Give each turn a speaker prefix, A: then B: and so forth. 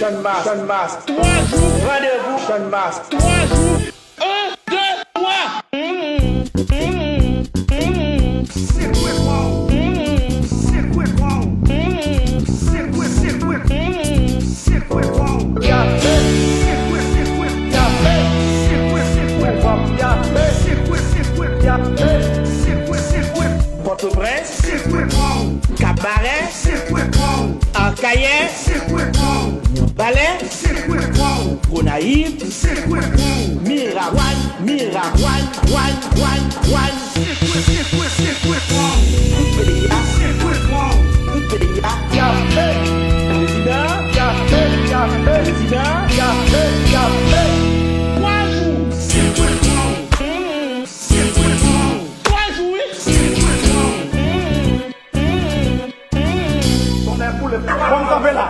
A: Jeanne Mas,
B: 3 jours,
A: rendez-vous, Jeanne Mas,
B: 3 jours, 1, 2, 3.
A: Port-au-Prince,
B: Cabaret, Arcaïen, Ballet, Gonaïve, Mirawan,
A: on est pour le... On va là.